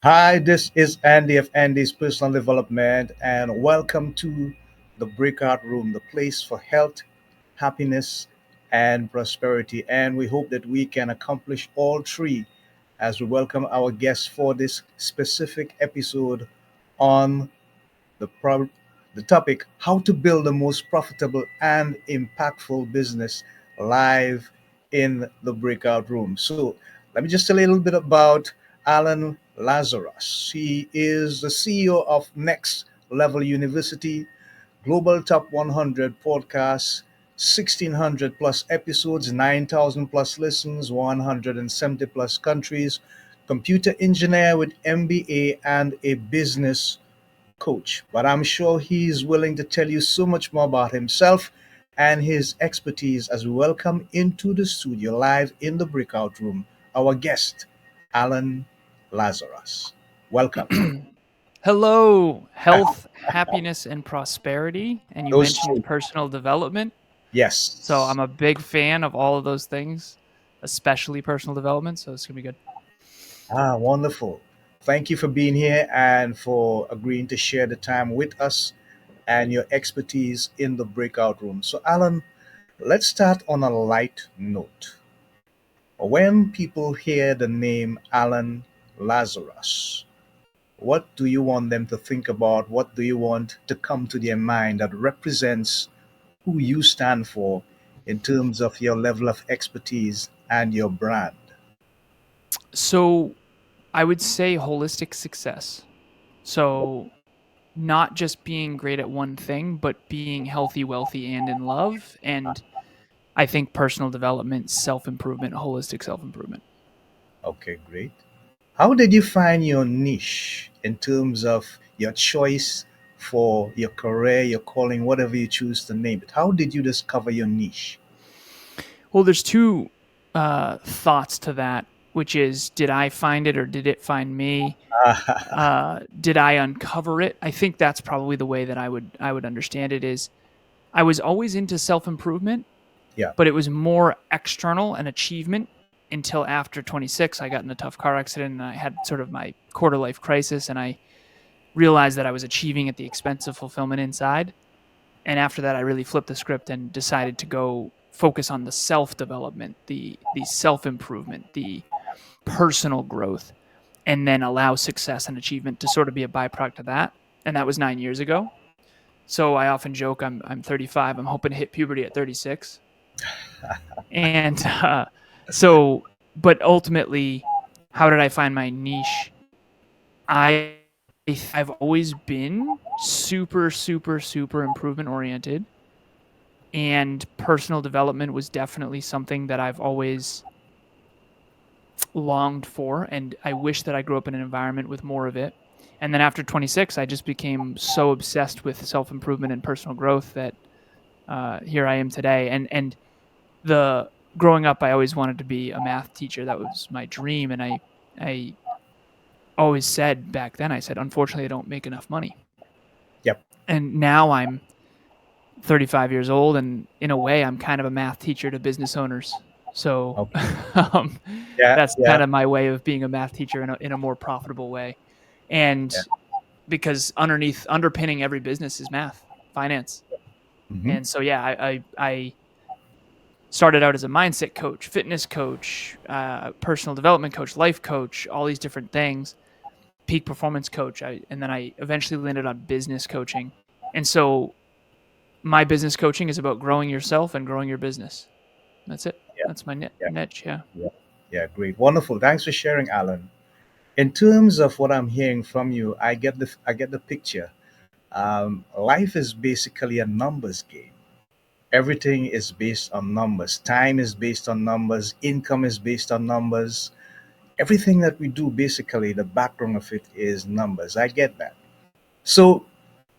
Hi, this is Andy of Andy's Personal Development, and welcome to the Breakout Room, the place for health, happiness, and prosperity. And we hope that we can accomplish all three as we welcome our guests for this specific episode on the, pro- the topic how to build the most profitable and impactful business live in the breakout room. So, let me just tell you a little bit about Alan Lazarus. He is the CEO of Next Level University, Global Top 100 podcasts, 1,600 plus episodes, 9,000 plus listens, 170 plus countries, computer engineer with MBA, and a business coach, but I'm sure he's willing to tell you so much more about himself and his expertise as we welcome into the studio live in the breakout room our guest, Alan Lazarus. Welcome. Hello, health, happiness, and prosperity. And you Those mentioned two. personal development. So Yes. I'm a big fan of all of those things, especially personal development. So it's going to be good. Ah, wonderful. Thank you for being here and for agreeing to share the time with us and your expertise in the breakout room. So, Alan, let's start on a light note. When people hear the name Alan Lazarus, what do you want them to think about? What do you want to come to their mind that represents who you stand for in terms of your level of expertise and your brand? So I would say holistic success. So not just being great at one thing, but being healthy, wealthy, and in love. And I think personal development, self improvement, holistic self improvement. Okay, great. How did you find your niche in terms of your choice for your career, your calling, whatever you choose to name it? How did you discover your niche? Well, there's two thoughts to that, which is did I find it or did it find me? Did I uncover it? I think that's probably the way that I would understand it is I was always into self-improvement, Yeah. but it was more external and achievement until after 26 I got in a tough car accident and I had sort of my quarter life crisis and I realized that I was achieving at the expense of fulfillment inside. And after that I really flipped the script and decided to go focus on the self-development, the self-improvement, the personal growth, and then allow success and achievement to sort of be a byproduct of that. And that was 9 years ago. So I often joke I'm 35. I'm hoping to hit puberty at 36. And so, but ultimately, how did I find my niche? I I've always been super, super, super improvement oriented, and personal development was definitely something that I've always longed for, and I wish that I grew up in an environment with more of it. And then after 26, I just became so obsessed with self improvement and personal growth that here I am today. And the growing up, I always wanted to be a math teacher. That was my dream, and I always said back then, I said, unfortunately, I don't make enough money. Yep. And now I'm 35 years old, and in a way, I'm kind of a math teacher to business owners. So Okay. um, Yeah. that's Yeah. kind of my way of being a math teacher in a more profitable way. And Yeah. because underpinning every business is math, finance. Hmm. And so, yeah, I started out as a mindset coach, fitness coach, personal development coach, life coach, all these different things, peak performance coach. And then I eventually landed on business coaching. And so my business coaching is about growing yourself and growing your business. That's it. Yeah. That's my Yeah. niche. Yeah. Yeah. Yeah. Great. Wonderful. Thanks for sharing, Alan. In terms of what I'm hearing from you, I get the picture. Life is basically a numbers game. Everything is based on numbers. Time is based on numbers. Income is based on numbers. Everything that we do, basically, the background of it is numbers. I get that. So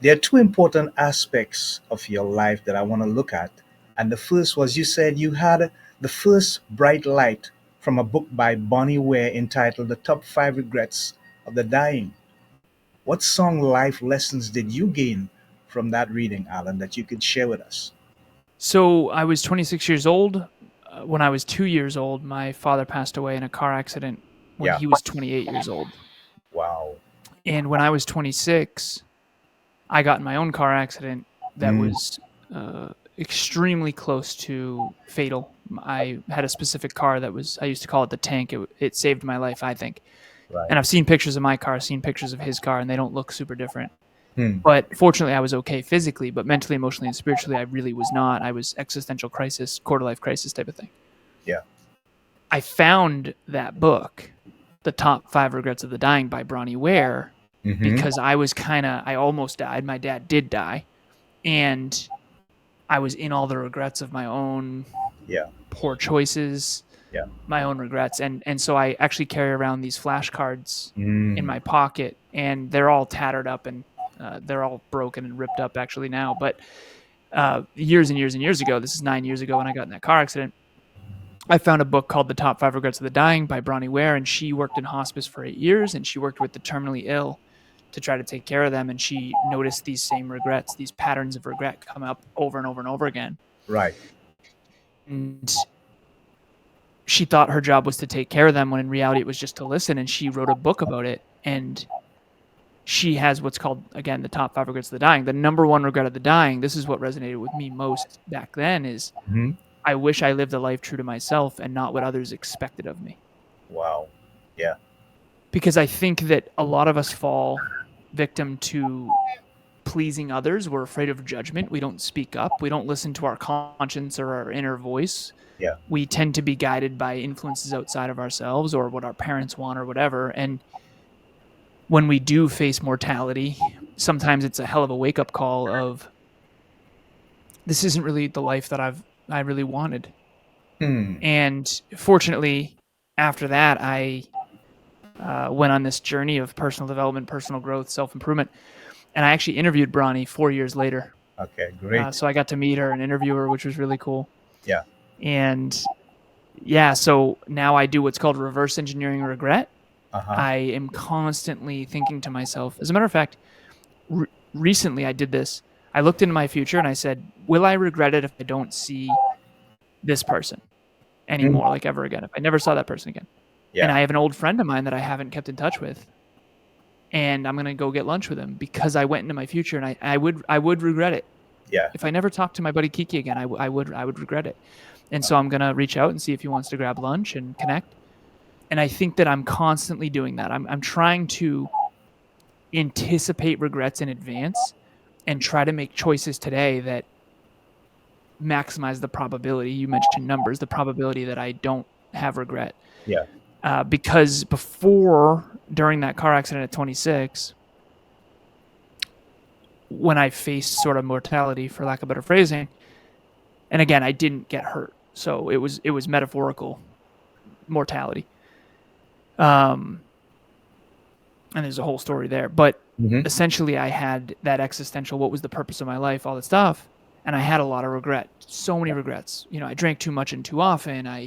there are two important aspects of your life that I want to look at. And the first was you said you had the first bright light from a book by Bonnie Ware entitled The Top Five Regrets of the Dying. What song life lessons did you gain from that reading, Alan, that you could share with us? So I was 26 years old. When I was 2 years old, my father passed away in a car accident when Yeah. he was 28 years old. Wow. And when I was 26, I got in my own car accident that Mm, was extremely close to fatal. I had a specific car that was, I used to call it the tank. It saved my life, I think. right. And I've seen pictures of my car, seen pictures of his car, and they don't look super different. Hmm. But fortunately, I was okay physically, but mentally, emotionally, and spiritually, I really was not. I was existential crisis, quarter life crisis type of thing. Yeah. I found that book, The Top Five Regrets of the Dying by Bronnie Ware, Mm-hmm. because I almost died. My dad did die. And I was in all the regrets of my own Yeah. poor choices, Yeah. my own regrets. And so I actually carry around these flashcards in Mm, my pocket, and they're all tattered up and they're all broken and ripped up actually now. But years and years and years ago, this is 9 years ago when I got in that car accident, I found a book called The Top Five Regrets of the Dying by Bronnie Ware, and she worked in hospice for 8 years, and she worked with the terminally ill to try to take care of them. And she noticed these same regrets, these patterns of regret come up over and over and over again. right. And she thought her job was to take care of them when in reality it was just to listen. And she wrote a book about it. And she has what's called, again, the top five regrets of the dying. The number one regret of the dying, this is what resonated with me most back then, is Mm-hmm. I wish I lived a life true to myself and not what others expected of me. Wow. Yeah. Because I think that a lot of us fall victim to pleasing others. We're afraid of judgment. We don't speak up. We don't listen to our conscience or our inner voice. Yeah. We tend to be guided by influences outside of ourselves or what our parents want or whatever. And when we do face mortality, sometimes it's a hell of a wake up call of this isn't really the life that I really wanted. Hmm. And fortunately, after that, I went on this journey of personal development, personal growth, self improvement. And I actually interviewed Bronnie 4 years later. Okay. Great. So I got to meet her and interview her, which was really cool. Yeah. And yeah, so now I do what's called reverse engineering regret. Uh huh. I am constantly thinking to myself, as a matter of fact, recently I did this. I looked into my future and I said, will I regret it if I don't see this person Mm, anymore, like ever again, if I never saw that person again? And yeah. I have an old friend of mine that I haven't kept in touch with, and I'm gonna go get lunch with him because I went into my future and I would regret it Yeah. if I never talked to my buddy Kiki again. I would regret it, and so I'm gonna reach out and see if he wants to grab lunch and connect. And I think that I'm constantly doing that. I'm trying to anticipate regrets in advance and try to make choices today that maximize the probability. You mentioned numbers, the probability that I don't have regret. Yeah. Because before, during that car accident at 26, when I faced sort of mortality, for lack of better phrasing, and again, I didn't get hurt, so it was metaphorical mortality. Um, and there's a whole story there, but Mm-hmm. essentially, I had that existential, what was the purpose of my life, all that stuff, and I had a lot of regret, so many regrets. I drank too much and too often. I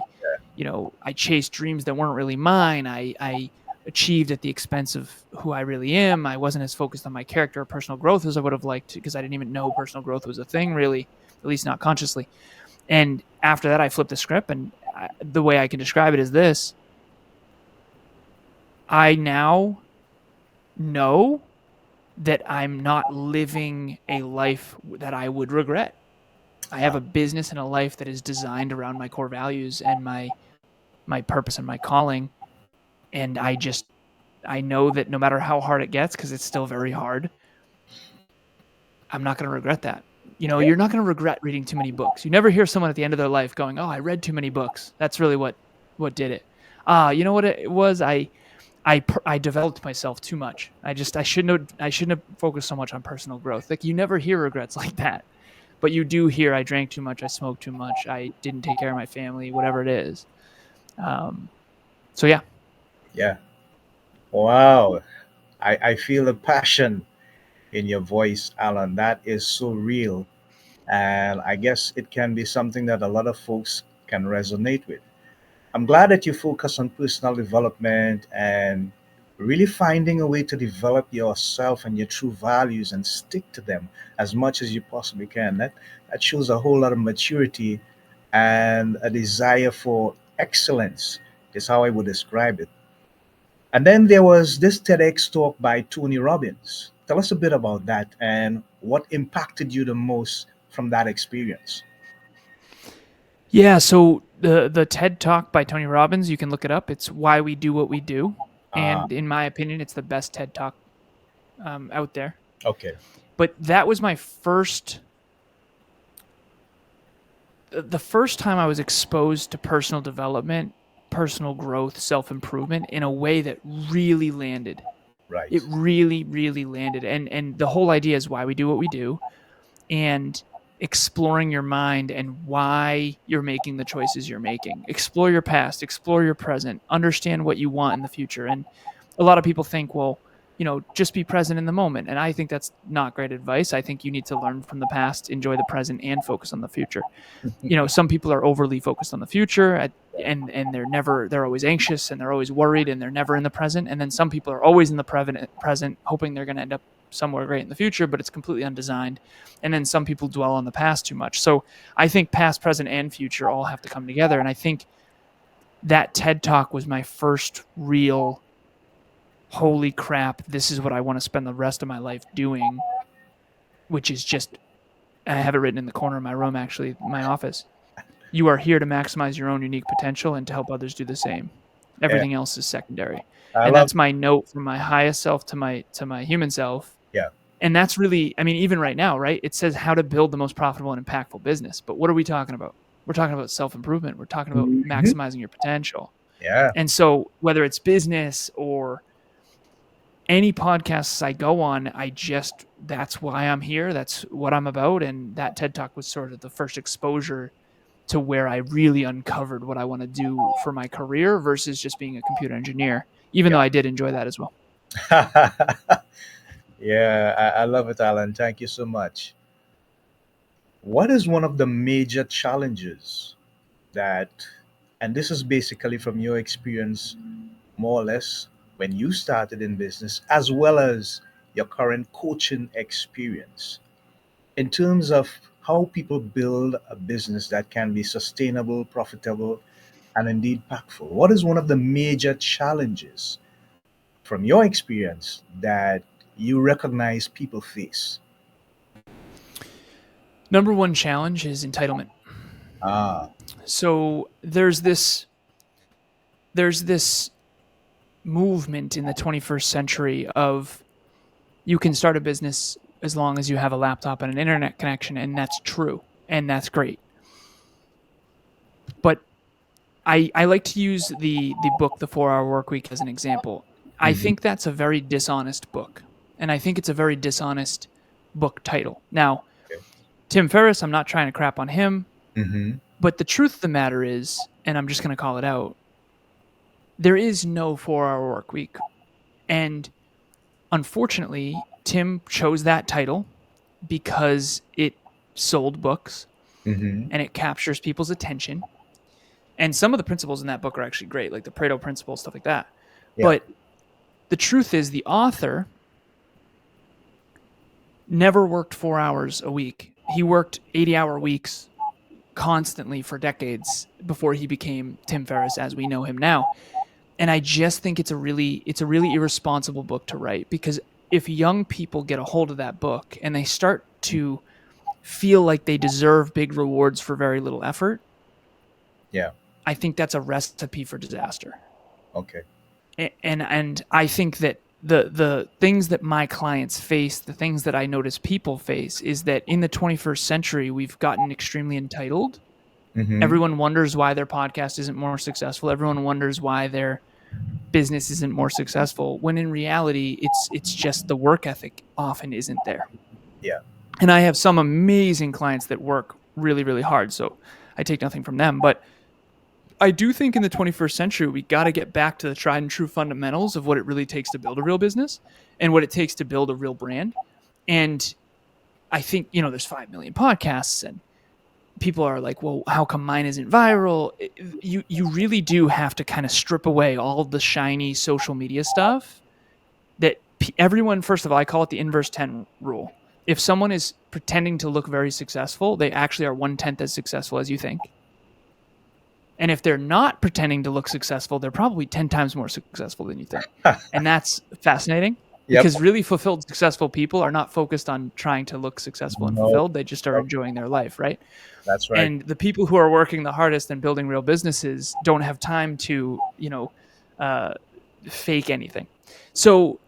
chased dreams that weren't really mine. I achieved at the expense of who I really am. I wasn't as focused on my character or personal growth as I would have liked because I didn't even know personal growth was a thing, really, at least not consciously. And after that, I flipped the script, and the way I can describe it is this: I now know that I'm not living a life that I would regret. I have Uh, a business and a life that is designed around my core values and my purpose and my calling. And I know that no matter how hard it gets, because it's still very hard, I'm not going to regret that. yeah. You're not going to regret reading too many books. You never hear someone at the end of their life going, "Oh, I read too many books." That's really what did it. You know what it was? I developed myself too much. I shouldn't have focused so much on personal growth. Like you never hear regrets like that, but you do hear I drank too much, I smoked too much, I didn't take care of my family, whatever it is. Um, so yeah, Yeah. Wow. I feel the passion in your voice, Alan. That is so real. And I guess it can be something that a lot of folks can resonate with. I'm glad that you focus on personal development and really finding a way to develop yourself and your true values and stick to them as much as you possibly can. That shows a whole lot of maturity and a desire for excellence is how I would describe it. And then there was this TEDx talk by Tony Robbins. Tell us a bit about that and what impacted you the most from that experience. Yeah, so the TED Talk by Tony Robbins, you can look it up. It's Why We Do What We Do, Ah, and in my opinion, it's the best TED Talk out there. okay. But that was my first, the first time I was exposed to personal development, personal growth, self improvement in a way that really landed. Right. It really, really landed, and the whole idea is why we do what we do, and exploring your mind and why you're making the choices you're making. Explore your past, explore your present, understand what you want in the future. And a lot of people think, well, just be present in the moment. And I think that's not great advice. I think you need to learn from the past, enjoy the present, and focus on the future. Some people are overly focused on the future and they're always anxious and they're always worried and they're never in the present. And then some people are always in the present, hoping they're going to end up somewhere great in the future, but it's completely undesigned. And then some people dwell on the past too much. So I think past, present, and future all have to come together. And I think that TED Talk was my first real, holy crap, this is what I want to spend the rest of my life doing, which is just, I have it written in the corner of my room, actually, my office. You are here to maximize your own unique potential and to help others do the same. Yeah. Everything else is secondary. I And love that's my note from my highest self to my human self. yeah. And that's really, I mean, even right now, right? It says how to build the most profitable and impactful business. But what are we talking about? We're talking about self-improvement. We're talking about Mhm. maximizing your potential. Yeah. And so whether it's business or any podcasts I go on, that's why I'm here. That's what I'm about. And that TED Talk was sort of the first exposure to where I really uncovered what I want to do for my career versus just being a computer engineer, even though Yeah. I did enjoy that as well. Yeah, I love it, Alan. Thank you so much. What is one of the major challenges that, and this is basically from your experience, more or less, when you started in business, as well as your current coaching experience, in terms of how people build a business that can be sustainable, profitable, and indeed impactful? What is one of the major challenges from your experience that you recognize people face? Number one challenge is entitlement. Ah, So there's this movement in the 21st century of you can start a business as long as you have a laptop and an internet connection, and that's true and that's great. But I like to use the book The 4 Hour Work Week as an example. I hmm, think that's a very dishonest book, and I think it's a very dishonest book title. Now, okay. Tim Ferriss, I'm not trying to crap on him, Hmm. but the truth of the matter is, and I'm just going to call it out, there is no 4 hour work week. And unfortunately, Tim chose that title because it sold books Hmm. and it captures people's attention. And some of the principles in that book are actually great, like the Pareto principle, stuff like that. Yeah. But the truth is, the author never worked 4 hours a week. He worked 80-hour weeks constantly for decades before he became Tim Ferriss as we know him now. And I just think it's a really irresponsible book to write, because if young people get a hold of that book and they start to feel like they deserve big rewards for very little effort, Yeah. I think that's a recipe for disaster. Okay. And I think that the things that my clients face, the things that I notice people face, is that in the 21st century we've gotten extremely entitled. Hmm. Everyone wonders why their podcast isn't more successful. Everyone wonders why their business isn't more successful, when in reality it's just the work ethic often isn't there. Yeah. And I have some amazing clients that work really, really hard, so I take nothing from them. But I do think in the 21st century, we got to get back to the tried and true fundamentals of what it really takes to build a real business and what it takes to build a real brand. And I think, there's 5 million podcasts and people are like, well, how come mine isn't viral? You really do have to kind of strip away all of the shiny social media stuff that everyone, first of all, I call it the inverse 10 rule. If someone is pretending to look very successful, they actually are 1/10 as successful as you think. And if they're not pretending to look successful, they're probably 10 times more successful than you think. And that's fascinating Yep. because really fulfilled, successful people are not focused on trying to look successful and No. fulfilled. They just are Yep. enjoying their life, right? That's right. And the people who are working the hardest and building real businesses don't have time to, uh, fake anything. So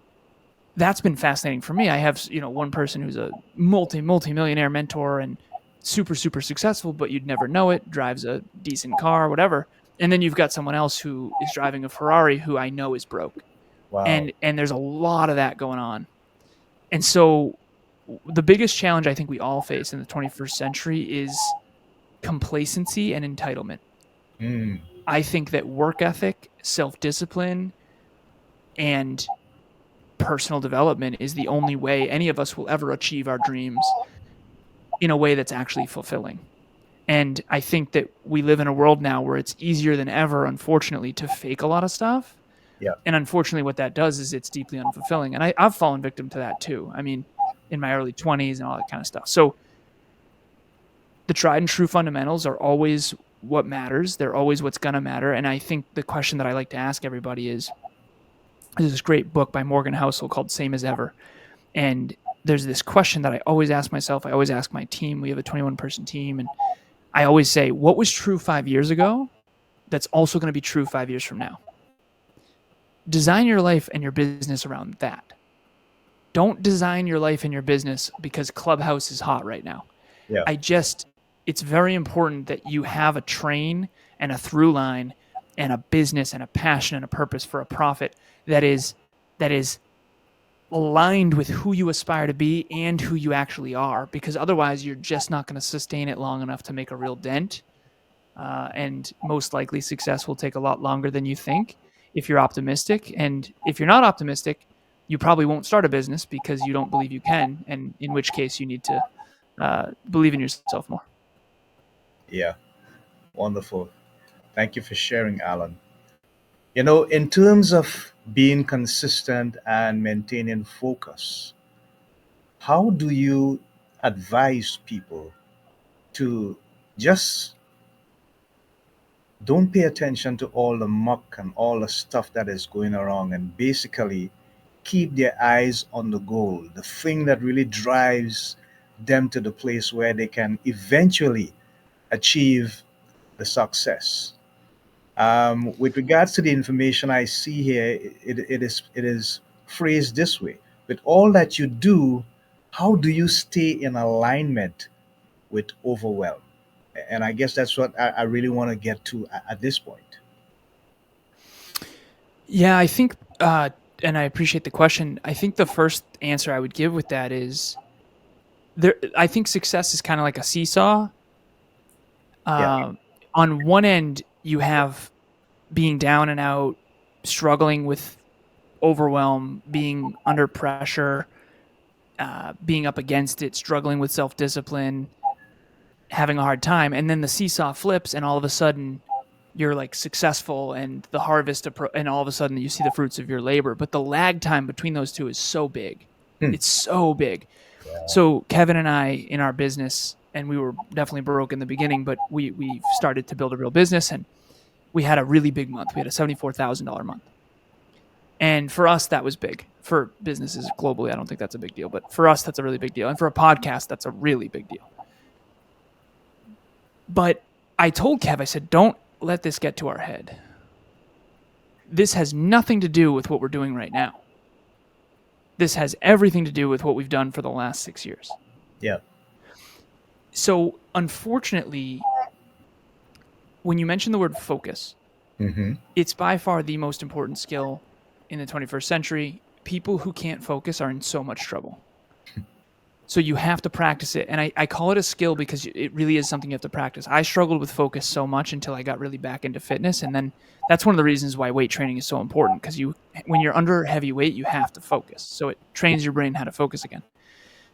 that's been fascinating for me. I have, one person who's a multi-millionaire mentor and super, super successful, but you'd never know it, drives a decent car, whatever. And then you've got someone else who is driving a Ferrari who I know is broke. Wow. And there's a lot of that going on. And so the biggest challenge I think we all face in the 21st century is complacency and entitlement. Mm. I think that work ethic, self-discipline, and personal development is the only way any of us will ever achieve our dreams in a way that's actually fulfilling. And I think that we live in a world now where it's easier than ever, unfortunately, to fake a lot of stuff. Yeah. And unfortunately, what that does is it's deeply unfulfilling. And I've fallen victim to that too. I mean, in my early 20s and all that kind of stuff. So the tried and true fundamentals are always what matters. They're always what's going to matter. And I think the question that I like to ask everybody is there's this great book by Morgan Housel called Same as Ever. And there's this question that I always ask myself. I always ask my team. We have a 21-person team. And I always say, what was true 5 years ago that's also going to be true 5 years from now? Design your life and your business around that. Don't design your life and your business because Clubhouse is hot right now. Yeah. It's very important that you have a train and a through line and a business and a passion and a purpose for a profit that is aligned with who you aspire to be and who you actually are, because otherwise you're just not going to sustain it long enough to make a real dent. And most likely success will take a lot longer than you think if you're optimistic. And if you're not optimistic, you probably won't start a business because you don't believe you can. And in which case you need to believe in yourself more. Yeah. Wonderful. Thank you for sharing, Alan. In terms of being consistent and maintaining focus, how do you advise people to just don't pay attention to all the muck and all the stuff that is going around and basically keep their eyes on the goal, the thing that really drives them to the place where they can eventually achieve the success? With regards to the information I see here, it is phrased this way: with all that you do, how do you stay in alignment with overwhelm? And I guess that's what I really want to get to at this point. Yeah, I think, and I appreciate the question. I think the first answer I would give with that is I think success is kind of like a seesaw. Yeah. Uh, on one end, you have being down and out, struggling with overwhelm, being under pressure, being up against it, struggling with self discipline, having a hard time. And then the seesaw flips, and all of a sudden, you're like successful and the harvest, and all of a sudden, you see the fruits of your labor. But the lag time between those two is so big. Hmm. It's so big. So Kevin and I in our business, and we were definitely broke in the beginning, but we started to build a real business, and we had a really big month. We had a $74,000 month. And for us, that was big. For businesses globally, I don't think that's a big deal. But for us, that's a really big deal. And for a podcast, that's a really big deal. But I told Kev, I said, don't let this get to our head. This has nothing to do with what we're doing right now. This has everything to do with what we've done for the last 6 years. Yeah. So unfortunately, when you mention the word focus, Mm-hmm. it's by far the most important skill in the 21st century. People who can't focus are in so much trouble. So you have to practice it. And I call it a skill because it really is something you have to practice. I struggled with focus so much until I got really back into fitness. And then that's one of the reasons why weight training is so important, because when you're under heavy weight, you have to focus. So it trains your brain how to focus again.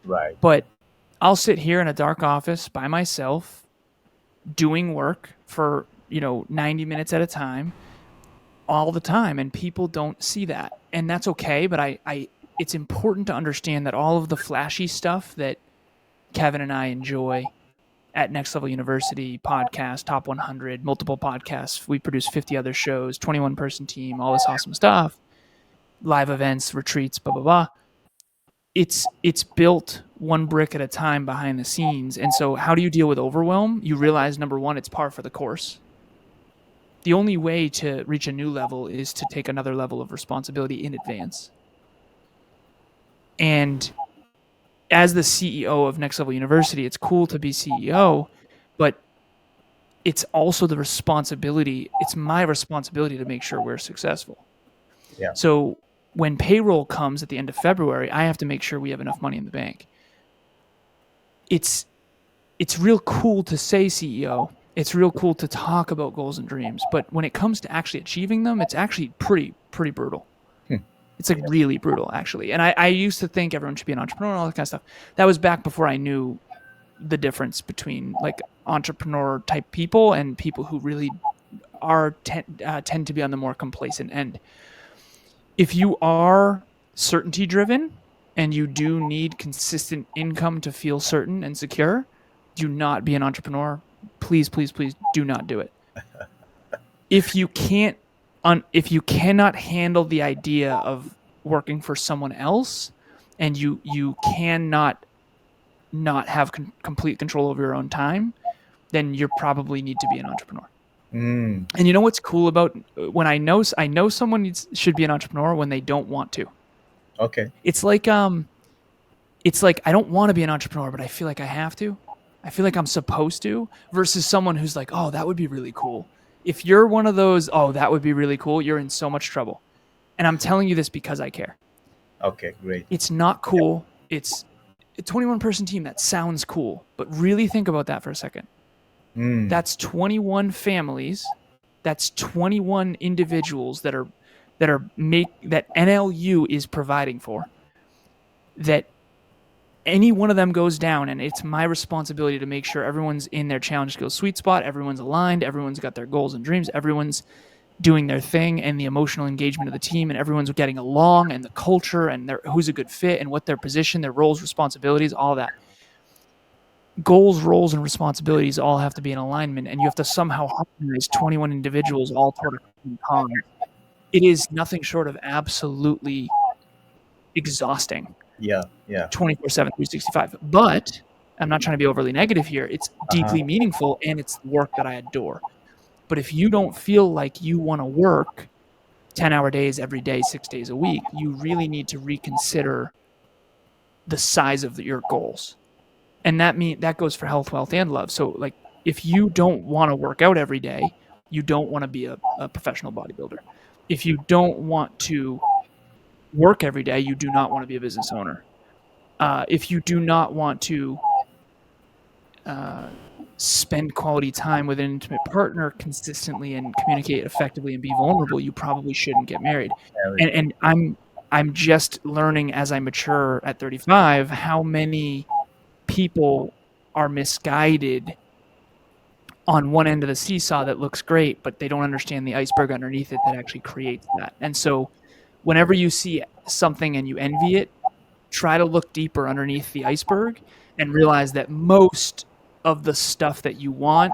Right. But I'll sit here in a dark office by myself doing work for 90 minutes at a time all the time, and people don't see that, and that's okay. But it's important to understand that all of the flashy stuff that Kevin and I enjoy at Next Level University, podcast, top 100, multiple podcasts. We produce 50 other shows, 21 person team, all this awesome stuff, live events, retreats, blah, blah, blah. It's built one brick at a time behind the scenes. And so how do you deal with overwhelm? You realize, number one, it's par for the course. The only way to reach a new level is to take another level of responsibility in advance. And as the CEO of Next Level University, it's cool to be CEO, but it's also the responsibility. It's my responsibility to make sure we're successful. Yeah. So when payroll comes at the end of February, I have to make sure we have enough money in the bank. It's real cool to say CEO. It's real cool to talk about goals and dreams, but when it comes to actually achieving them, it's actually pretty brutal. Hmm. It's like really brutal, actually. And I used to think everyone should be an entrepreneur and all that kind of stuff. That was back before I knew the difference between like entrepreneur type people and people who really tend to be on the more complacent end. If you are certainty driven and you do need consistent income to feel certain and secure, do not be an entrepreneur. Please, please, please do not do it. If you can't, if you cannot handle the idea of working for someone else, and you cannot not have complete control over your own time, then you probably need to be an entrepreneur. Mm. And you know what's cool about when I know someone should be an entrepreneur when they don't want to. Okay. It's like I don't want to be an entrepreneur, but I feel like I have to. I feel like I'm supposed to, versus someone who's like, oh, that would be really cool. If you're one of those, oh, that would be really cool, you're in so much trouble. And I'm telling you this because I care. Okay, great. It's not cool. It's a 21 person team. That sounds cool, but really think about that for a second. Mm. That's 21 families. That's 21 individuals that NLU is providing for. That any one of them goes down, and it's my responsibility to make sure everyone's in their challenge skills sweet spot, everyone's aligned, everyone's got their goals and dreams, everyone's doing their thing, and the emotional engagement of the team, and everyone's getting along, and the culture, and who's a good fit, and what their position, their roles, responsibilities, all that. Goals, roles, and responsibilities all have to be in alignment, and you have to somehow harmonize 21 individuals all toward a common cause. It is nothing short of absolutely exhausting. Yeah, yeah. 24/7, 365. But I'm not trying to be overly negative here. It's deeply meaningful, and it's the work that I adore. But if you don't feel like you want to work 10-hour days every day, 6 days a week, you really need to reconsider the size of your goals. And that goes for health, wealth, and love. So like if you don't want to work out every day, you don't want to be a professional bodybuilder. If you don't want to work every day, you do not want to be a business owner. If you do not want to spend quality time with an intimate partner consistently and communicate effectively and be vulnerable, you probably shouldn't get married. And I'm just learning as I mature at 35 how many people are misguided on one end of the seesaw that looks great, but they don't understand the iceberg underneath it that actually creates that. And so whenever you see something and you envy it, try to look deeper underneath the iceberg and realize that most of the stuff that you want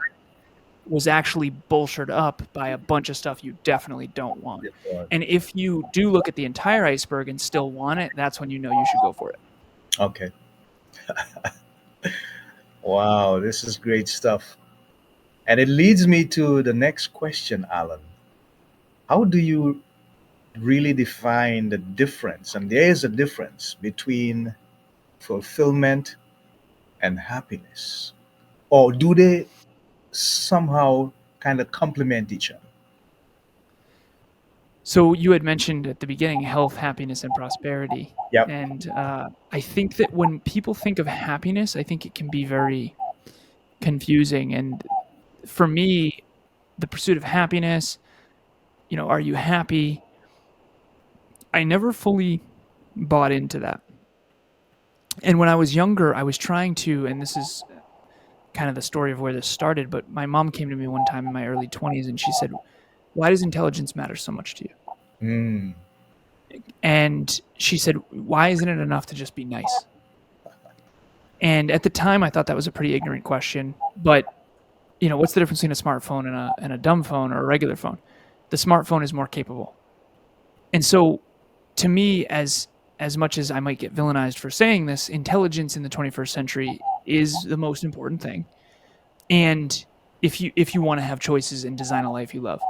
was actually bullshit up by a bunch of stuff you definitely don't want. And if you do look at the entire iceberg and still want it, that's when you know you should go for it. Okay. Wow, this is great stuff. And it leads me to the next question, Alan. How do you really define the difference? And there is a difference between fulfillment and happiness. Or do they somehow kind of complement each other? So you had mentioned at the beginning health, happiness, and prosperity. Yep. And I think that when people think of happiness, I think it can be very confusing. And for me, the pursuit of happiness, are you happy? I never fully bought into that. And when I was younger, I was trying to, and this is kind of the story of where this started, but my mom came to me one time in my early 20s and she said, "Why does intelligence matter so much to you?" Mm. And she said, "Why isn't it enough to just be nice?" And at the time, I thought that was a pretty ignorant question. But what's the difference between a smartphone and a dumb phone or a regular phone? The smartphone is more capable. And so, to me, as much as I might get villainized for saying this, intelligence in the 21st century is the most important thing. And if you want to have choices and design a life you love.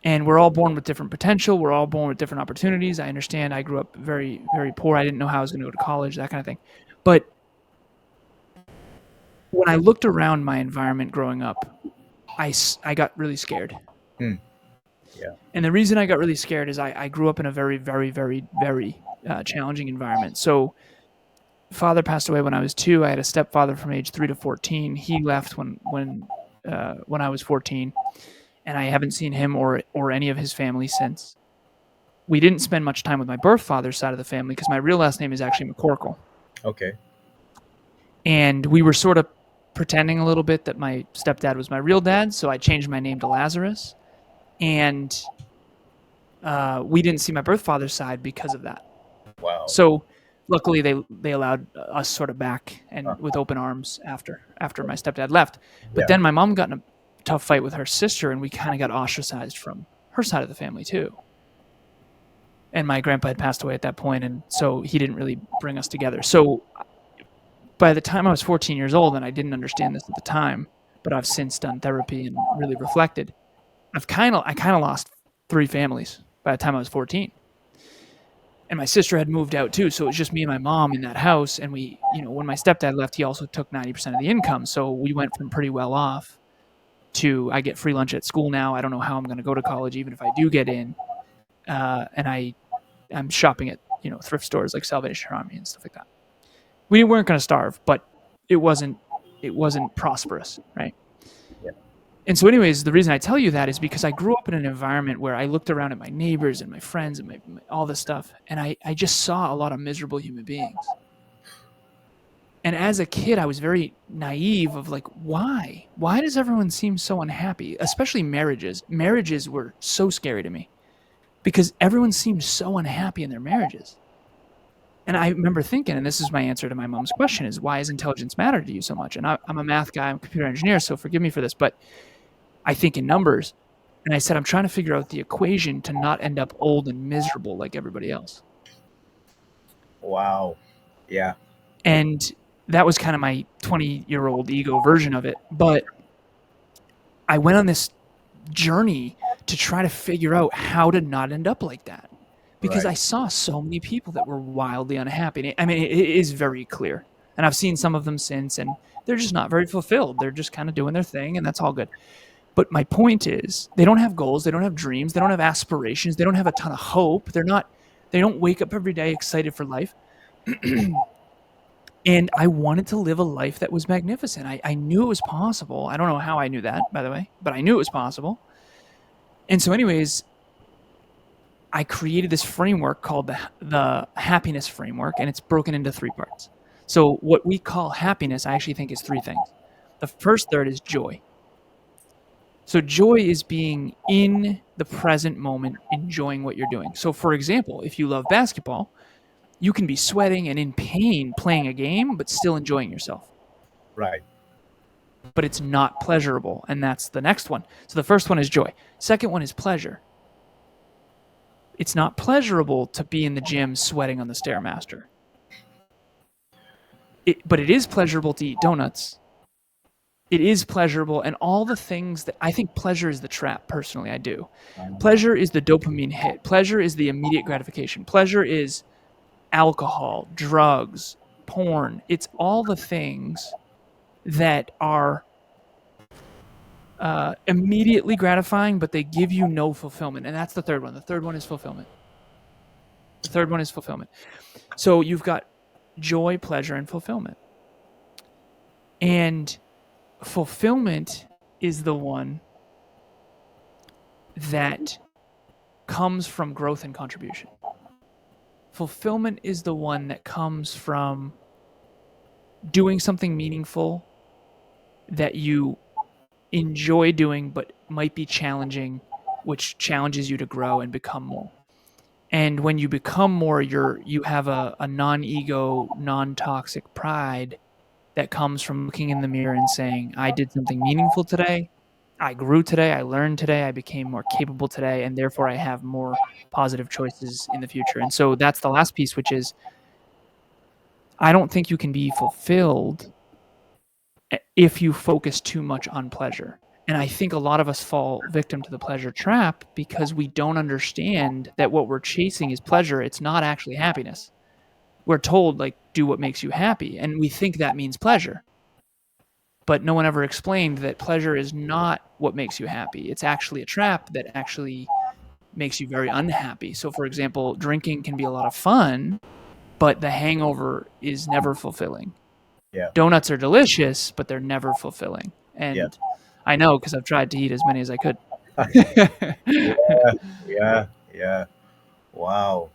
And we're all born with different potential. We're all born with different opportunities. I understand. I grew up very, very poor. I didn't know how I was going to go to college, that kind of thing. But when I looked around my environment growing up, I got really scared. Hmm. Yeah. And the reason I got really scared is I grew up in a very, very, very, very challenging environment. So, father passed away when I was 2. I had a stepfather from age 3 to 14. He left when I was 14, and I haven't seen him or any of his family since. We didn't spend much time with my birth father's side of the family because my real last name is actually McCorkle. Okay. And we were sort of pretending a little bit that my stepdad was my real dad, so I changed my name to Lazaros. And we didn't see my birth father's side because of that. Wow. So luckily they allowed us sort of back and Huh. with open arms after my stepdad left. But Yeah. then my mom got in a tough fight with her sister, and we kind of got ostracized from her side of the family too. And my grandpa had passed away at that point, and so he didn't really bring us together. So by the time I was 14 years old, and I didn't understand this at the time, but I've since done therapy and really reflected, I kind of lost 3 families by the time I was 14. And my sister had moved out too, so it was just me and my mom in that house. And we, when my stepdad left, he also took 90% of the income. So we went from pretty well off to I get free lunch at school now. I don't know how I'm going to go to college, even if I do get in. And I'm shopping at thrift stores like Salvation Army and stuff like that. We weren't going to starve, but it wasn't prosperous, right? Yeah. And so, anyways, the reason I tell you that is because I grew up in an environment where I looked around at my neighbors and my friends and all this stuff, and I just saw a lot of miserable human beings. And as a kid, I was very naive of like, why? Why does everyone seem so unhappy? Especially marriages. Marriages were so scary to me because everyone seemed so unhappy in their marriages. And I remember thinking, and this is my answer to my mom's question, is why does intelligence matter to you so much? And I'm a math guy, I'm a computer engineer, so forgive me for this, but I think in numbers. And I said, I'm trying to figure out the equation to not end up old and miserable like everybody else. Wow. Yeah. And that was kind of my 20-year-old ego version of it. But I went on this journey to try to figure out how to not end up like that. Because Right. I saw so many people that were wildly unhappy. I mean, it is very clear. And I've seen some of them since, and they're just not very fulfilled. They're just kind of doing their thing, and that's all good. But my point is, they don't have goals, they don't have dreams, they don't have aspirations, they don't have a ton of hope. They don't wake up every day excited for life. And I wanted to live a life that was magnificent. I knew it was possible. I don't know how I knew that, by the way, but I knew it was possible. And so, anyways, I created this framework called the happiness framework, and it's broken into 3 parts. So, what we call happiness, I actually think is 3 things. The first third is joy. So joy is being in the present moment, enjoying what you're doing. So for example, if you love basketball, you can be sweating and in pain playing a game, but still enjoying yourself. Right. But it's not pleasurable. And that's the next one. So the first one is joy. Second one is pleasure. It's not pleasurable to be in the gym sweating on the Stairmaster. But it is pleasurable to eat donuts. It is pleasurable, and all the things that I think pleasure is the trap. Personally, I do. Pleasure is the dopamine hit. Pleasure is the immediate gratification. Pleasure is alcohol, drugs, porn. It's all the things that are immediately gratifying, but they give you no fulfillment. And that's the third one. The third one is fulfillment. The third one is fulfillment. So you've got joy, pleasure, and fulfillment. And fulfillment is the one that comes from growth and contribution. Fulfillment is the one that comes from doing something meaningful that you enjoy doing but might be challenging, which challenges you to grow and become more. And when you become more, you have a non-ego, non-toxic pride that comes from looking in the mirror and saying, I did something meaningful today. I grew today. I learned today. I became more capable today. And therefore, I have more positive choices in the future. And so that's the last piece, which is I don't think you can be fulfilled if you focus too much on pleasure. And I think a lot of us fall victim to the pleasure trap because we don't understand that what we're chasing is pleasure. It's not actually happiness. We're told, like, do what makes you happy. And we think that means pleasure. But no one ever explained that pleasure is not what makes you happy. It's actually a trap that actually makes you very unhappy. So, for example, drinking can be a lot of fun, but the hangover is never fulfilling. Yeah. Donuts are delicious, but they're never fulfilling. Yeah. And I know because I've tried to eat as many as I could. Yeah. Yeah. Yeah. Wow.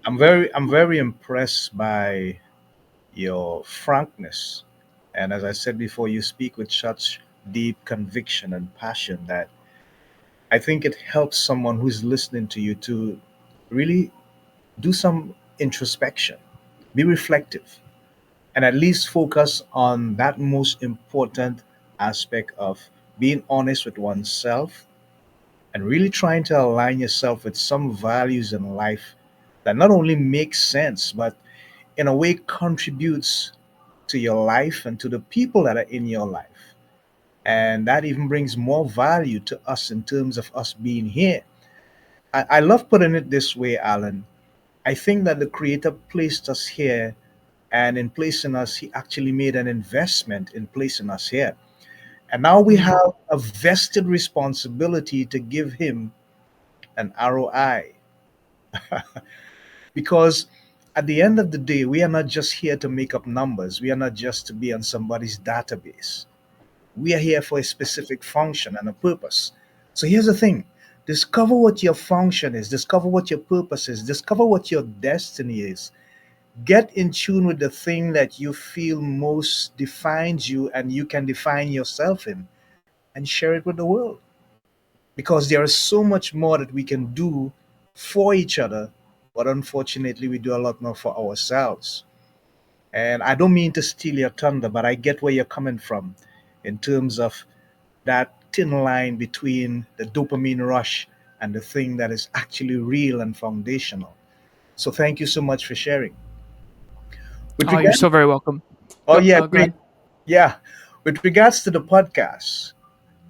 I'm very impressed by your frankness. And as I said before, you speak with such deep conviction and passion that I think it helps someone who's listening to you to really do some introspection, be reflective, and at least focus on that most important aspect of being honest with oneself and really trying to align yourself with some values in life that not only makes sense, but in a way contributes to your life and to the people that are in your life. And that even brings more value to us in terms of us being here. I love putting it this way, Alan. I think that the Creator placed us here, and in placing us, He actually made an investment in placing us here. And now we Mhm. have a vested responsibility to give Him an ROI. Because at the end of the day, we are not just here to make up numbers, we are not just to be on somebody's database. We are here for a specific function and a purpose. So here's the thing: discover what your function is, discover what your purpose is, discover what your destiny is. Get in tune with the thing that you feel most defines you and you can define yourself in, and share it with the world. Because there is so much more that we can do for each other, but unfortunately, we do a lot more for ourselves. And I don't mean to steal your thunder, but I get where you're coming from in terms of that thin line between the dopamine rush and the thing that is actually real and foundational. So thank you so much for sharing. With Oh, you're regard, so very welcome. oh yeah, Go great, ahead. yeah. With regards to the podcast,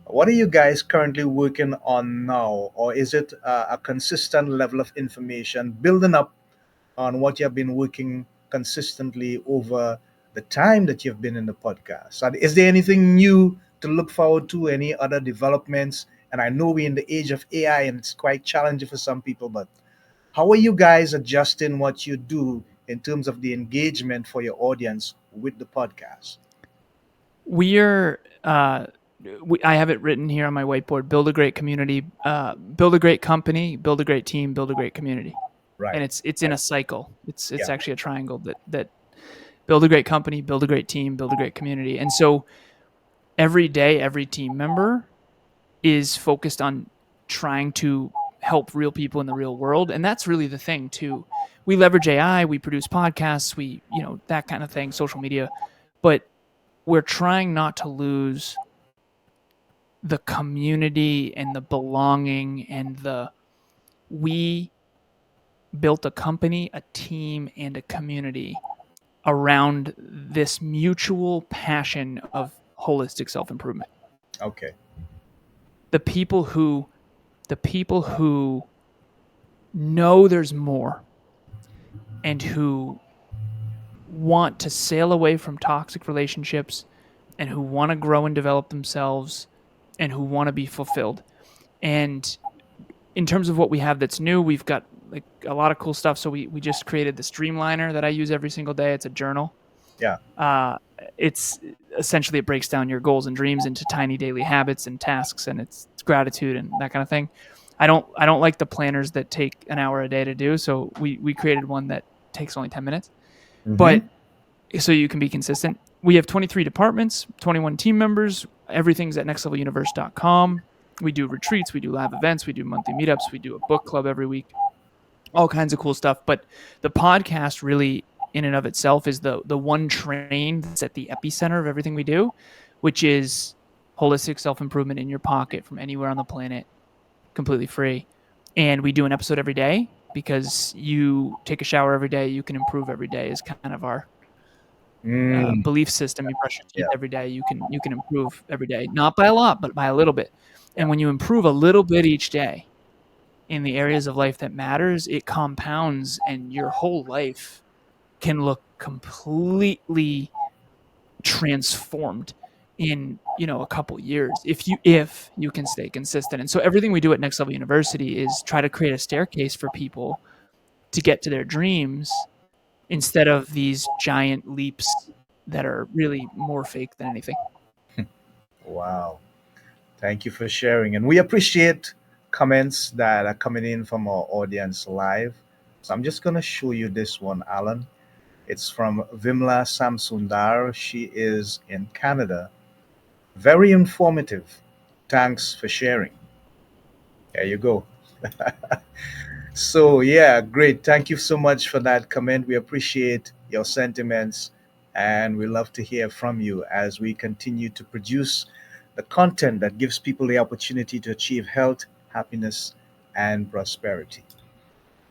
what are you guys currently working on now, or is it a consistent level of information building up on what you've been working consistently over the time that you've been in the podcast? And is there anything new to look forward to? Any other developments? And I know we're in the age of AI and it's quite challenging for some people, but how are you guys adjusting what you do in terms of the engagement for your audience with the podcast? We're I have it written here on my whiteboard: build a great community, build a great company, build a great team, build a great community. And Right. it's in a cycle. It's Yeah. actually a triangle that build a great company, build a great team, build a great community. And so every day, every team member is focused on trying to help real people in the real world. And that's really the thing too. We leverage AI, we produce podcasts, we, that kind of thing, social media, but we're trying not to lose the community and the belonging and the we built a company, a team, and a community around this mutual passion of holistic self-improvement. Okay. The people who the people who know there's more and who want to sail away from toxic relationships and who want to grow and develop themselves and who want to be fulfilled. And in terms of what we have that's new, we've got like a lot of cool stuff. So we just created the Streamliner that I use every single day. It's a journal. Yeah. Uh, it's essentially it breaks down your goals and dreams into tiny daily habits and tasks, and it's gratitude and that kind of thing. I don't like the planners that take an hour a day to do, so we created one that takes only 10 minutes. Mm-hmm. But so you can be consistent. We have 23 departments, 21 team members. Everything's at nextleveluniverse.com. We do retreats, we do live events, we do monthly meetups, we do a book club every week, all kinds of cool stuff. But the podcast really in and of itself is the one train that's at the epicenter of everything we do, which is holistic self-improvement in your pocket from anywhere on the planet, completely free. And we do an episode every day because you take a shower every day, you can improve every day is kind of our Mm, belief system. You brush your teeth yeah. every day, you can improve every day, not by a lot, but by a little bit. Yeah. And when you improve a little bit each day in the areas of life that matters, it compounds, and your whole life can look completely transformed in a couple years if you can stay consistent. And so everything we do at Next Level University is try to create a staircase for people to get to their dreams instead of these giant leaps that are really more fake than anything. Wow. Thank you for sharing. And we appreciate comments that are coming in from our audience live. So I'm just going to show you this one, Alan. It's from Vimla Samsundar. She is in Canada. Very informative. Thanks for sharing. There you go. So, yeah, great. Thank you so much for that comment. We appreciate your sentiments and we love to hear from you as we continue to produce the content that gives people the opportunity to achieve health, happiness, and prosperity.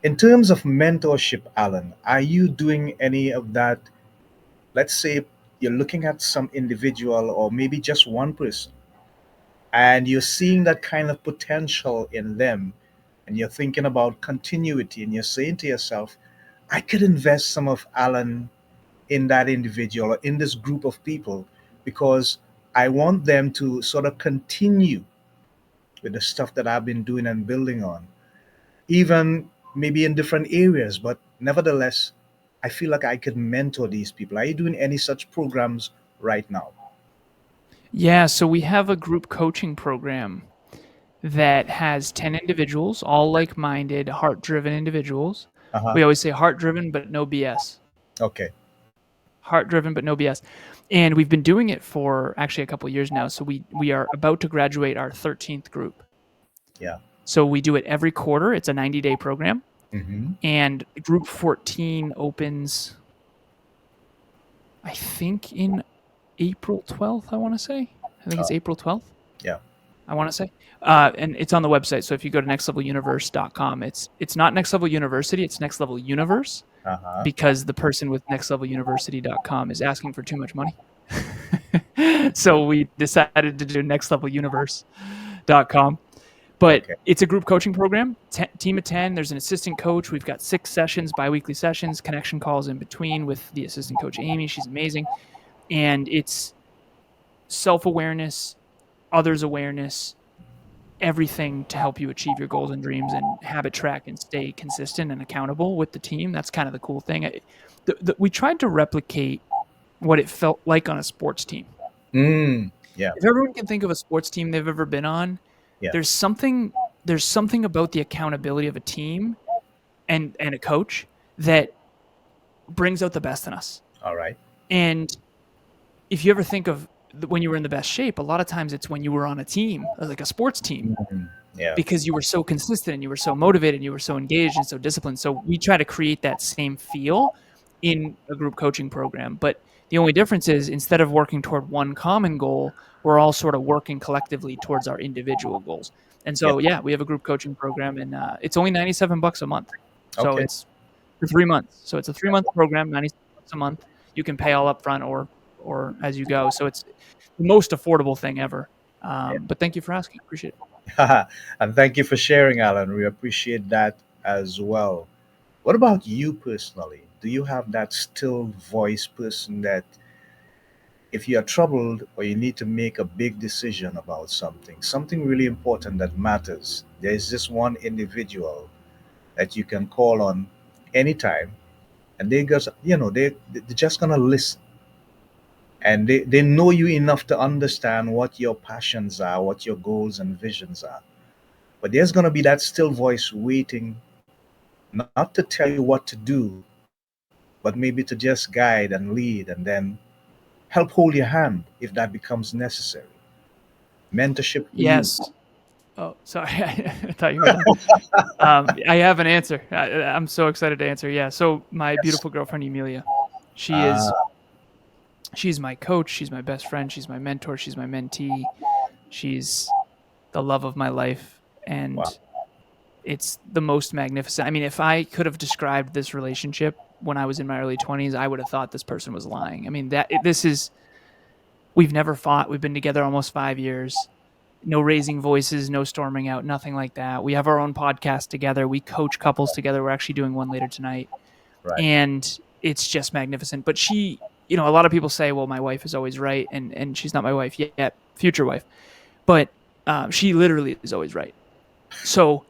In terms of mentorship, Alan, are you doing any of that? Let's say you're looking at some individual or maybe just one person and you're seeing that kind of potential in them and you're thinking about continuity and you're saying to yourself, I could invest some of Alan in that individual or in this group of people because I want them to sort of continue with the stuff that I've been doing and building on, even maybe in different areas, but nevertheless, I feel like I could mentor these people. Are you doing any such programs right now? Yeah, so we have a group coaching program that has 10 individuals, all like-minded, heart-driven individuals. Uh huh. We always say heart-driven but no BS. Okay. Heart-driven but no BS. And we've been doing it for actually a couple of years now. So we are about to graduate our 13th group. Yeah. So we do it every quarter. It's a 90-day program. Mm-hmm. And group 14 opens, I think, in April 12th, I want to say. I think it's Oh, April 12th. yeah. I want to say. And it's on the website. So if you go to nextleveluniverse.com, it's not Next Level University, it's Next Level Universe, Uh huh. because the person with nextleveluniversity.com is asking for too much money. So we decided to do nextleveluniverse.com. But Okay. it's a group coaching program, team of 10. There's an assistant coach. We've got 6 sessions, biweekly sessions, connection calls in between with the assistant coach, Amy. She's amazing. And it's self awareness, others awareness, everything to help you achieve your goals and dreams and habit track and stay consistent and accountable with the team. That's kind of the cool thing. We tried to replicate what it felt like on a sports team. Mm. Yeah. If everyone can think of a sports team they've ever been on, Yeah. there's something there's something about the accountability of a team and a coach that brings out the best in us. All right. And if you ever think of when you were in the best shape, a lot of times it's when you were on a team, like a sports team, Mhm. Yeah. because you were so consistent and you were so motivated and you were so engaged and so disciplined. So we try to create that same feel in a group coaching program. But the only difference is instead of working toward one common goal, we're all sort of working collectively towards our individual goals. And Yeah. so, yeah, we have a group coaching program, and it's only $97 a month. So Okay. it's for 3 months. So it's a 3 month program, $97 a month. You can pay all up front or as you go. So it's the most affordable thing ever. But thank you for asking. Appreciate it. And thank you for sharing, Alan. We appreciate that as well. What about you personally? Do you have that still voice person that if you are troubled or you need to make a big decision about something, something really important that matters, there's this one individual that you can call on anytime and they're just gonna listen and they know you enough to understand what your passions are, what your goals and visions are. But there's gonna be that still voice waiting not to tell you what to do, but maybe to just guide and lead and then help hold your hand if that becomes necessary. Mentorship for you. Yes. Oh, sorry. I thought you were done. I have an answer. I'm so excited to answer. Yeah. So my Yes. beautiful girlfriend Emilia, she is Ah, she's my coach. She's my best friend. She's my mentor. She's my mentee. She's the love of my life, wow. and it's the most magnificent. I mean, if I could have described this relationship when I was in my early 20s, I would have thought this person was lying. I mean, this is we've never fought. We've been together almost 5 years. No raising voices, no storming out, nothing like that. We have our own podcast together. We coach couples together. We're actually doing one later tonight. Right. And it's just magnificent. But she, a lot of people say, well, my wife is always right. And she's not my wife yet, future wife. But she literally is always right. So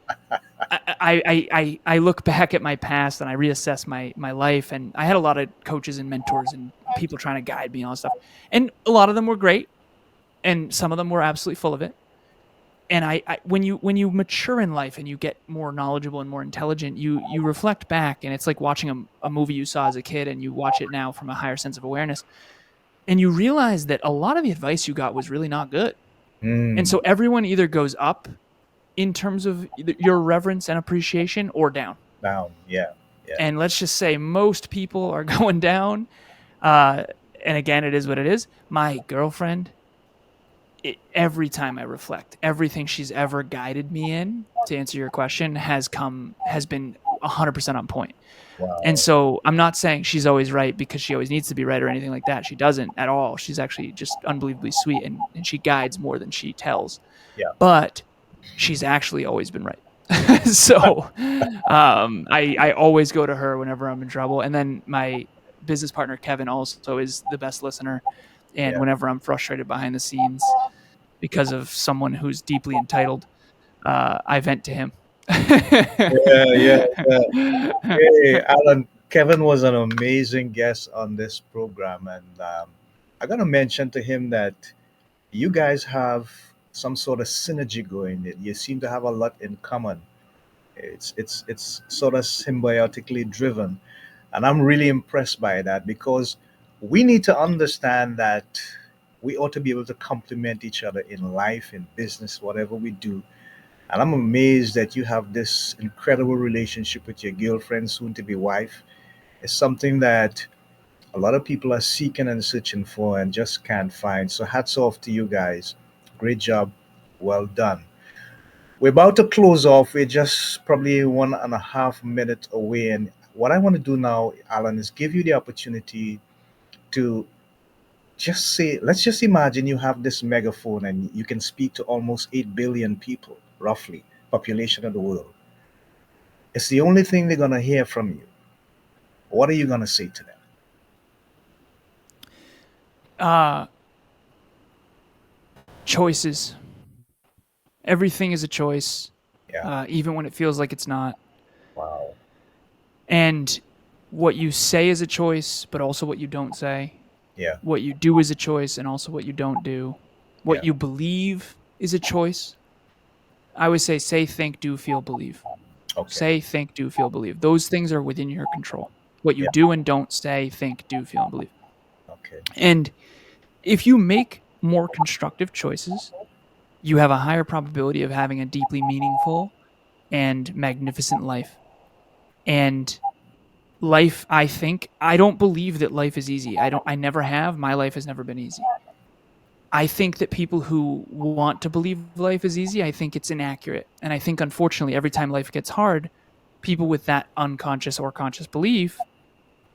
I look back at my past and I reassess my life. And I had a lot of coaches and mentors and people trying to guide me and all that stuff. And a lot of them were great. And some of them were absolutely full of it. And when you mature in life and you get more knowledgeable and more intelligent, you reflect back, and it's like watching a movie you saw as a kid and you watch it now from a higher sense of awareness, and you realize that a lot of the advice you got was really not good. And Mm, so everyone either goes up in terms of your reverence and appreciation, or down. down. Yeah. Yeah. And let's just say most people are going down. Uh, and again, it is what it is. My girlfriend, every time I reflect, everything she's ever guided me in, to answer your question, has been 100% on point. And Wow. so I'm not saying she's always right because she always needs to be right or anything like that. She doesn't at all. She's actually just unbelievably sweet, and she guides more than she tells. Yeah. But she's actually always been right. So I always go to her whenever I'm in trouble. And then my business partner, Kevin, also is the best listener. And Yeah. whenever I'm frustrated behind the scenes because of someone who's deeply entitled, I vent to him. Yeah. Yeah. Yeah. Hey, Alan, Kevin was an amazing guest on this program, and I gotta mention to him that you guys have some sort of synergy going. You seem to have a lot in common. It's sort of symbiotically driven, and I'm really impressed by that because we need to understand that we ought to be able to complement each other in life, in business, whatever we do. And I'm amazed that you have this incredible relationship with your girlfriend, soon to be wife. It's something that a lot of people are seeking and searching for and just can't find. So hats off to you guys. Great job. Well done. We're about to close off. We're just probably 1.5 minutes away. And what I want to do now, Alan, is give you the opportunity to just say, let's just imagine you have this megaphone and you can speak to almost 8 billion people, roughly, population of the world. It's the only thing they're going to hear from you. What are you going to say to them? uh, Choices. Everything is a choice, Yeah. even when it feels like it's not. Wow. And what you say is a choice, but also what you don't say. Yeah. What you do is a choice, and also what you don't do. What Yeah. you believe is a choice. I always say, think, do, feel, believe. Okay. Say, think, do, feel, believe. Those things are within your control. What you Yeah. do and don't say, think, do, feel, and believe. Okay. And if you make more constructive choices, you have a higher probability of having a deeply meaningful and magnificent life. And life, I don't believe that life is easy. I never have. My life has never been easy. I think that people who want to believe life is easy, I think it's inaccurate. And I think, unfortunately, every time life gets hard, people with that unconscious or conscious belief,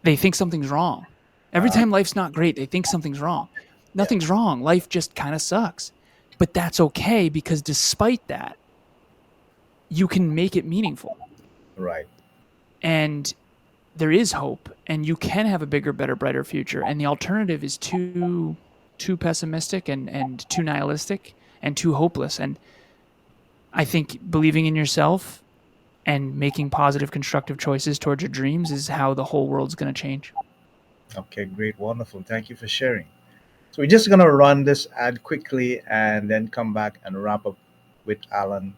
they think something's wrong. Every Uh, time life's not great, they think something's wrong. yeah. Nothing's wrong. Life just kind of sucks. But that's okay, because despite that, you can make it meaningful. Right. And there is hope, and you can have a bigger, better, brighter future. And the alternative is too pessimistic and too nihilistic and too hopeless. And I think believing in yourself and making positive, constructive choices towards your dreams is how the whole world's going to change. Okay. Great. Wonderful. Thank you for sharing. So we're just going to run this ad quickly and then come back and wrap up with Alan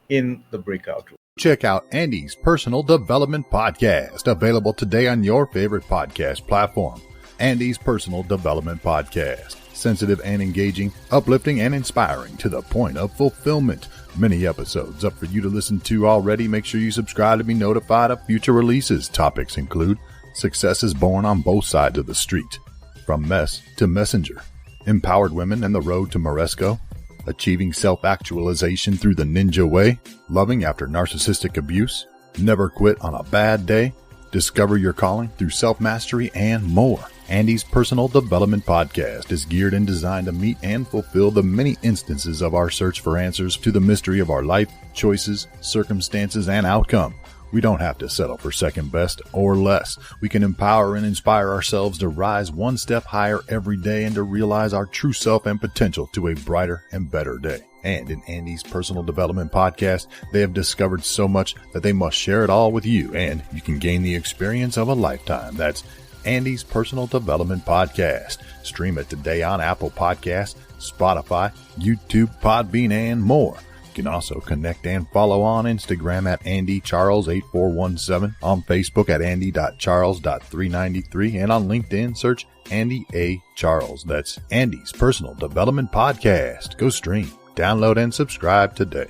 in the breakout room. Check out Andy's Personal Development Podcast, available today on your favorite podcast platform. Andy's Personal Development Podcast. Sensitive and engaging, uplifting and inspiring to the point of fulfillment. Many episodes up for you to listen to already. Make sure you subscribe to be notified of future releases. Topics include successes born on both sides of the street, from mess to messenger, empowered women and the road to Moresco, achieving self-actualization through the ninja way, loving after narcissistic abuse, never quit on a bad day, discover your calling through self-mastery, and more. Andy's Personal Development Podcast is geared and designed to meet and fulfill the many instances of our search for answers to the mystery of our life, choices, circumstances, and outcome. We don't have to settle for second best or less. We can empower and inspire ourselves to rise one step higher every day and to realize our true self and potential to a brighter and better day. And in Andy's Personal Development Podcast, they have discovered so much that they must share it all with you, and you can gain the experience of a lifetime. That's Andy's Personal Development Podcast. Stream it today on Apple Podcasts, Spotify, YouTube, Podbean, and more. You can also connect and follow on Instagram at AndyCharles8417, on Facebook at Andy.Charles.393, and on LinkedIn, search Andy A. Charles. That's Andy's Personal Development Podcast. Go stream, download, and subscribe today.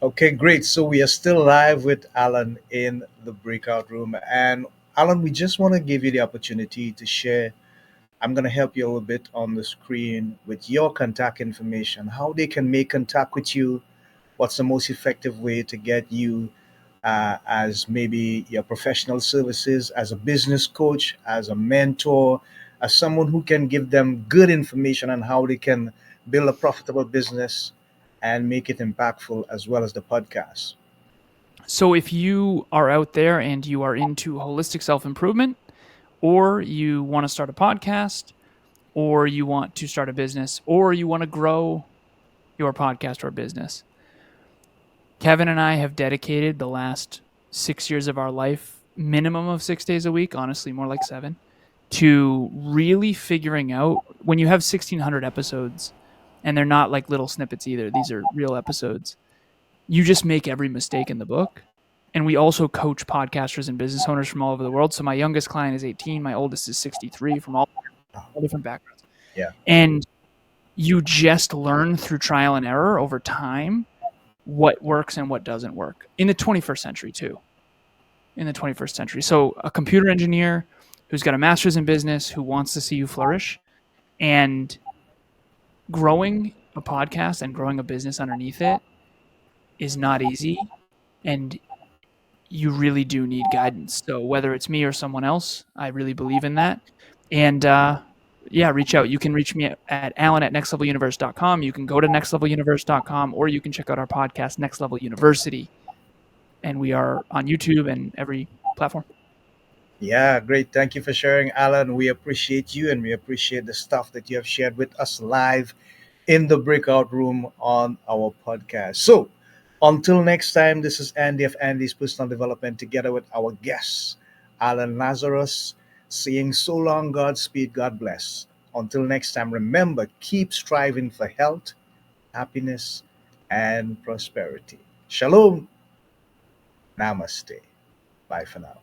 Okay, great. So we are still live with Alan in the breakout room. And Alan, we just want to give you the opportunity to share. I'm going to help you a little bit on the screen with your contact information, how they can make contact with you, what's the most effective way to get you as maybe your professional services, as a business coach, as a mentor, as someone who can give them good information on how they can build a profitable business and make it impactful, as well as the podcast. So if you are out there and you are into holistic self-improvement, or you want to start a podcast, or you want to start a business, or you want to grow your podcast or business, Kevin and I have dedicated the last 6 years of our life, minimum of 6 days a week, honestly, more like 7, to really figuring out when you have 1,600 episodes, and they're not like little snippets either. These are real episodes. You just make every mistake in the book. And we also coach podcasters and business owners from all over the world. So my youngest client is 18. My oldest is 63, from all different backgrounds. Yeah. And you just learn through trial and error over time what works and what doesn't work in the 21st century too. In the 21st century. So a computer engineer who's got a master's in business, who wants to see you flourish, and growing a podcast and growing a business underneath it is not easy. And you really do need guidance. So whether it's me or someone else, I really believe in that. And reach out. You can reach me at alan@nextleveluniverse.com. You can go to nextleveluniverse.com, or you can check out our podcast, Next Level University. And we are on YouTube and every platform. Yeah, great. Thank you for sharing, Alan. We appreciate you and we appreciate the stuff that you have shared with us live in the breakout room on our podcast. So, until next time, this is Andy of Andy's Personal Development together with our guests, Alan Lazaros, saying so long, Godspeed, God bless. Until next time, remember, keep striving for health, happiness, and prosperity. Shalom. Namaste. Bye for now.